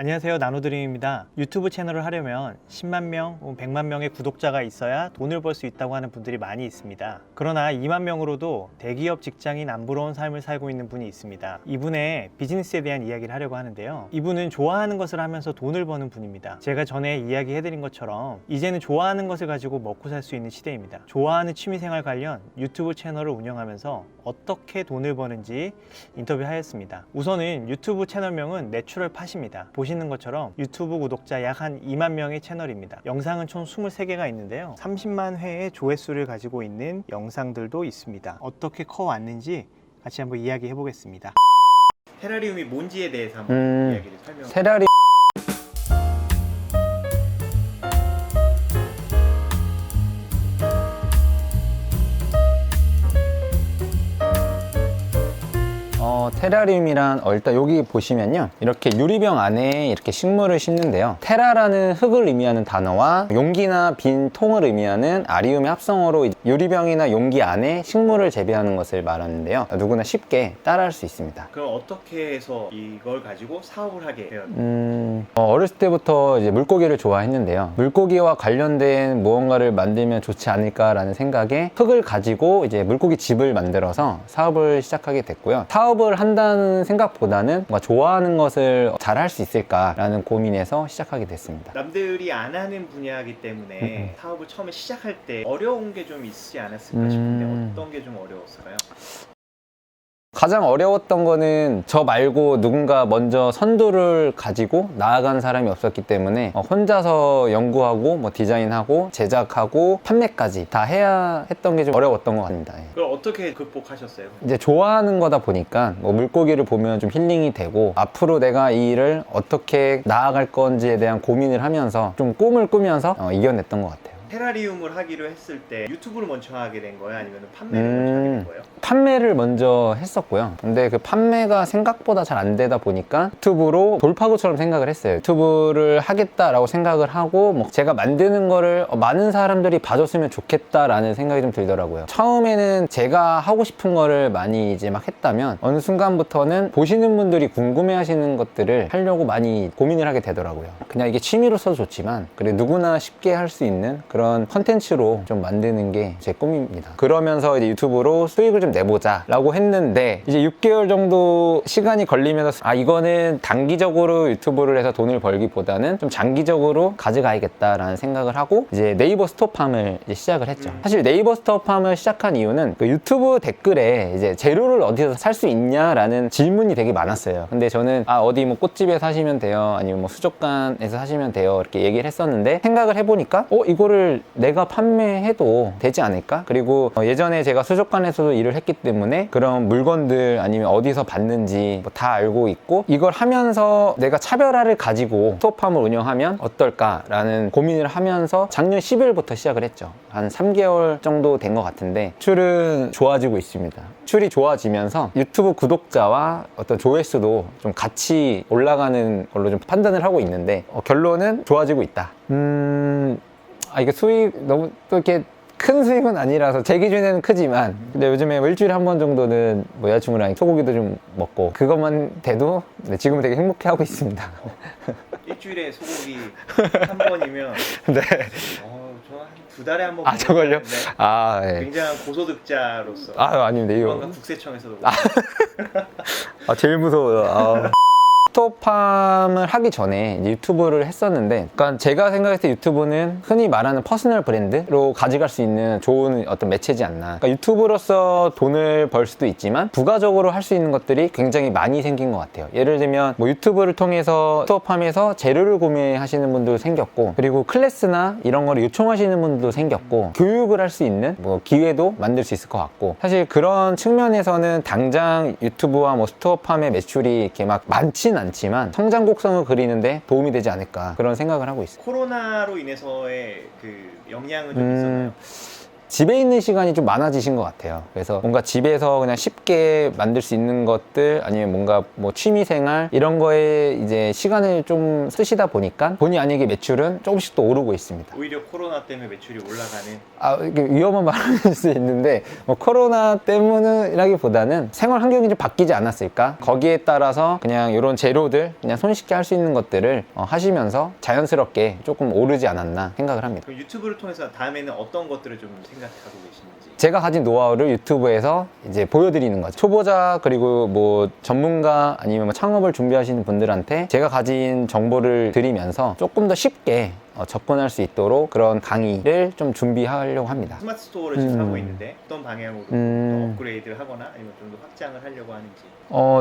안녕하세요, 나노드림입니다. 유튜브 채널을 하려면 10만 명, 100만 명의 구독자가 있어야 돈을 벌 수 있다고 하는 분들이 많이 있습니다. 그러나 2만 명으로도 대기업 직장인 안 부러운 삶을 살고 있는 분이 있습니다. 이분의 비즈니스에 대한 이야기를 하려고 하는데요. 이분은 좋아하는 것을 하면서 돈을 버는 분입니다. 제가 전에 이야기해드린 것처럼 이제는 좋아하는 것을 가지고 먹고 살 수 있는 시대입니다. 좋아하는 취미생활 관련 유튜브 채널을 운영하면서 어떻게 돈을 버는지 인터뷰하였습니다. 우선은 유튜브 채널명은 내추럴 팟입니다. 보시는 것처럼 유튜브 구독자 약 한 2만 명의 채널입니다. 영상은 총 23개가 있는데요. 30만 회의 조회수를 가지고 있는 영상들도 있습니다. 어떻게 커왔는지 같이 한번 이야기해 보겠습니다. 테라리움이 뭔지에 대해서 한번 이야기를 설명해 테라리 테라리움이란 일단 여기 보시면요, 이렇게 유리병 안에 이렇게 식물을 심는데요. 테라라는 흙을 의미하는 단어와 용기나 빈 통을 의미하는 아리움의 합성어로 유리병이나 용기 안에 식물을 재배하는 것을 말하는데요. 누구나 쉽게 따라할 수 있습니다. 그럼 어떻게 해서 이걸 가지고 사업을 하게 되었나요? 어렸을 때부터 이제 물고기를 좋아했는데요. 물고기와 관련된 무언가를 만들면 좋지 않을까라는 생각에 흙을 가지고 이제 물고기 집을 만들어서 사업을 시작하게 됐고요. 사업을 한다는 생각보다는 뭔가 좋아하는 것을 잘 할 수 있을까라는 고민에서 시작하게 됐습니다. 남들이 안 하는 분야이기 때문에 사업을 처음에 시작할 때 어려운 게 좀 있지 않았을까 싶은데 어떤 게 좀 어려웠을까요? 가장 어려웠던 거는 저 말고 누군가 먼저 선두를 가지고 나아간 사람이 없었기 때문에 혼자서 연구하고 디자인하고 제작하고 판매까지 다 해야 했던 게 좀 어려웠던 것 같습니다. 그걸 어떻게 극복하셨어요? 이제 좋아하는 거다 보니까 물고기를 보면 좀 힐링이 되고, 앞으로 내가 이 일을 어떻게 나아갈 건지에 대한 고민을 하면서 좀 꿈을 꾸면서 이겨냈던 것 같아요. 테라리움을 하기로 했을 때 유튜브를 먼저 하게 된 거예요? 아니면 판매를 먼저 하게 된 거예요? 판매를 먼저 했었고요. 근데 그 판매가 생각보다 잘 안 되다 보니까 유튜브로 돌파구처럼 생각을 했어요. 유튜브를 하겠다라고 생각을 하고 제가 만드는 거를 많은 사람들이 봐줬으면 좋겠다라는 생각이 좀 들더라고요. 처음에는 제가 하고 싶은 거를 많이 이제 막 했다면 어느 순간부터는 보시는 분들이 궁금해 하시는 것들을 하려고 많이 고민을 하게 되더라고요. 그냥 이게 취미로 써도 좋지만 그래 누구나 쉽게 할 수 있는 그런 컨텐츠로 좀 만드는 게 제 꿈입니다. 그러면서 이제 유튜브로 수익을 좀 내보자 라고 했는데, 이제 6개월 정도 시간이 걸리면서 이거는 단기적으로 유튜브를 해서 돈을 벌기보다는 좀 장기적으로 가져가야겠다라는 생각을 하고 이제 네이버 스토어팜을 이제 시작을 했죠. 사실 네이버 스토어팜을 시작한 이유는 그 유튜브 댓글에 이제 재료를 어디서 살 수 있냐라는 질문이 되게 많았어요. 근데 저는 어디 꽃집에 사시면 돼요, 아니면 수족관에서 사시면 돼요, 이렇게 얘기를 했었는데, 생각을 해보니까 이거를 내가 판매해도 되지 않을까? 그리고 예전에 제가 수족관에서도 일을 했기 때문에 그런 물건들 아니면 어디서 봤는지 다 알고 있고, 이걸 하면서 내가 차별화를 가지고 스토어팜을 운영하면 어떨까라는 고민을 하면서 작년 10일부터 시작을 했죠. 한 3개월 정도 된 것 같은데 출은 좋아지고 있습니다. 출이 좋아지면서 유튜브 구독자와 어떤 조회수도 좀 같이 올라가는 걸로 좀 판단을 하고 있는데, 결론은 좋아지고 있다. 이게 수익 너무 또 이렇게 큰 수익은 아니라서 제 기준에는 크지만, 근데 요즘에 일주일에 한 번 정도는 여자친구랑 소고기도 좀 먹고 그것만 돼도 지금은 되게 행복해 하고 있습니다. 일주일에 소고기 한 번이면 네. 저 한 2달에 한 번. 저걸요? 네. 굉장한 고소득자로서. 아닙니다. 이거 국세청에서도. 제일 무서워요. 스토어팜을 하기 전에 이제 유튜브를 했었는데, 그러니까 제가 생각했을 때 유튜브는 흔히 말하는 퍼스널 브랜드로 가져갈 수 있는 좋은 어떤 매체지 않나. 그러니까 유튜브로서 돈을 벌 수도 있지만 부가적으로 할 수 있는 것들이 굉장히 많이 생긴 것 같아요. 예를 들면 유튜브를 통해서 스토어팜에서 재료를 구매하시는 분도 생겼고, 그리고 클래스나 이런 거를 요청하시는 분도 생겼고, 교육을 할 수 있는 기회도 만들 수 있을 것 같고, 사실 그런 측면에서는 당장 유튜브와 스토어팜의 매출이 이렇게 막 많지는 않지만 성장 곡선을 그리는데 도움이 되지 않을까, 그런 생각을 하고 있어요. 코로나로 인해서의 그 영향은 좀 있었나요? 집에 있는 시간이 좀 많아지신 것 같아요. 그래서 뭔가 집에서 그냥 쉽게 만들 수 있는 것들 아니면 뭔가 뭐 취미생활 이런 거에 이제 시간을 좀 쓰시다 보니까 본의 아니게 매출은 조금씩 또 오르고 있습니다. 오히려 코로나 때문에 매출이 올라가는. 이게 위험한 발언일 수 있는데 뭐 코로나 때문이라기보다는 생활 환경이 좀 바뀌지 않았을까? 거기에 따라서 그냥 이런 재료들 그냥 손쉽게 할 수 있는 것들을 하시면서 자연스럽게 조금 오르지 않았나 생각을 합니다. 그럼 유튜브를 통해서 다음에는 어떤 것들을 좀 생각하고 계시는지. 제가 가진 노하우를 유튜브에서 이제 보여드리는 거죠. 초보자 그리고 뭐 전문가 아니면 뭐 창업을 준비하시는 분들한테 제가 가진 정보를 드리면서 조금 더 쉽게 접근할 수 있도록 그런 강의를 좀 준비하려고 합니다. 스마트 스토어를 지금 하고 있는데 어떤 방향으로 더 업그레이드를 하거나 아니면 좀 더 확장을 하려고 하는지.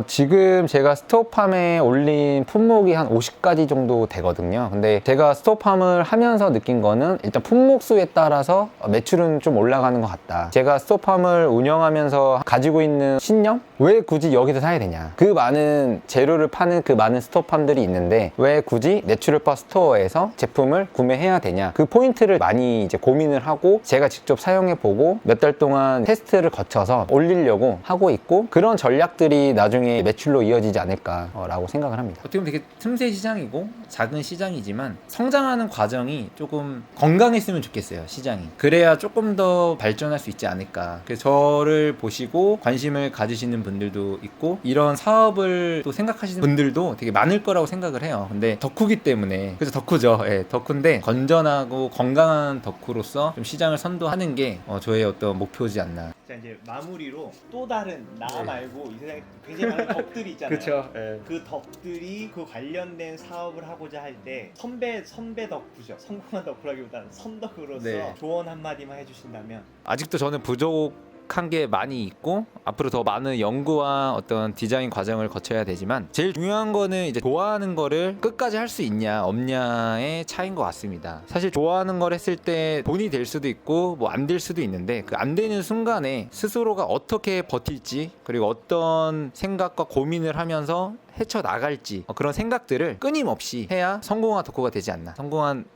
지금 제가 스토어팜에 올린 품목이 한 50가지 정도 되거든요. 근데 제가 스토어팜을 하면서 느낀 거는 일단 품목 수에 따라서 매출은 좀 올라가는 것 같다. 제가 스토어팜을 운영하면서 가지고 있는 신념? 왜 굳이 여기서 사야 되냐? 그 많은 재료를 파는 그 많은 스토어팜들이 있는데 왜 굳이 내추럴바 스토어에서 제품을 구매해야 되냐? 그 포인트를 많이 이제 고민을 하고 제가 직접 사용해보고 몇 달 동안 테스트를 거쳐서 올리려고 하고 있고 그런 전략들이 나중에 매출로 이어지지 않을까라고 생각을 합니다. 어떻게 보면 되게 틈새 시장이고 작은 시장이지만 성장하는 과정이 조금 건강했으면 좋겠어요. 시장이. 그래야 조금 더 발전할 수 있지 않을까. 그래서 저를 보시고 관심을 가지시는 분들도 있고 이런 사업을 또 생각하시는 분들도 되게 많을 거라고 생각을 해요. 근데 덕후기 때문에 그래서 덕후죠. 예, 덕후인데 건전하고 건강한 덕후로서 좀 시장을 선도하는 게 저의 어떤 목표지 않나. 자, 이제 마무리로 또 다른 나 말고 이 세상에 굉장히 많은 덕들이 있잖아요. 그 덕들이 그 관련된 사업을 하고자 할 때 선배 덕후죠. 성공한 덕후라기보다는 선덕으로서 네. 조언 한마디만 해주신다면. 아직도 저는 부족한 게 많이 있고 앞으로 더 많은 연구와 어떤 디자인 과정을 거쳐야 되지만 제일 중요한 거는 이제 좋아하는 거를 끝까지 할 수 있냐 없냐의 차이인 것 같습니다. 사실 좋아하는 걸 했을 때 돈이 될 수도 있고 뭐 안 될 수도 있는데 그 안 되는 순간에 스스로가 어떻게 버틸지 그리고 어떤 생각과 고민을 하면서 헤쳐나갈지 그런 생각들을 끊임없이 해야 성공한 덕후가 되지 않나. 성공한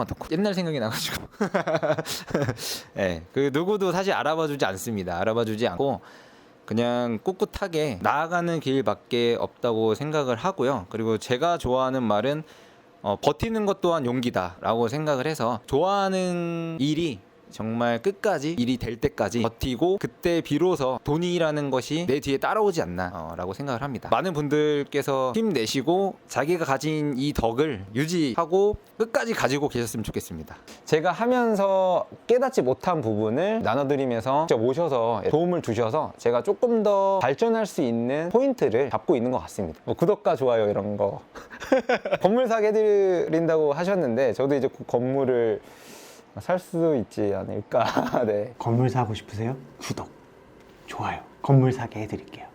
덕후 옛날 생각이 나가지고 네, 그 누구도 사실 알아봐주지 않습니다. 알아봐주지 않고 그냥 꿋꿋하게 나아가는 길밖에 없다고 생각을 하고요. 그리고 제가 좋아하는 말은 버티는 것 또한 용기다 라고 생각을 해서 좋아하는 일이 정말 끝까지 일이 될 때까지 버티고 그때 비로소 돈이라는 것이 내 뒤에 따라오지 않나 라고 생각을 합니다. 많은 분들께서 힘내시고 자기가 가진 이 덕을 유지하고 끝까지 가지고 계셨으면 좋겠습니다. 제가 하면서 깨닫지 못한 부분을 나눠드리면서 직접 오셔서 도움을 주셔서 제가 조금 더 발전할 수 있는 포인트를 잡고 있는 것 같습니다. 뭐 구독과 좋아요 이런 거 건물 사게 해드린다고 하셨는데 저도 이제 그 건물을 살 수 있지 않을까. 네. 건물 사고 싶으세요? 구독, 좋아요. 건물 사게 해드릴게요.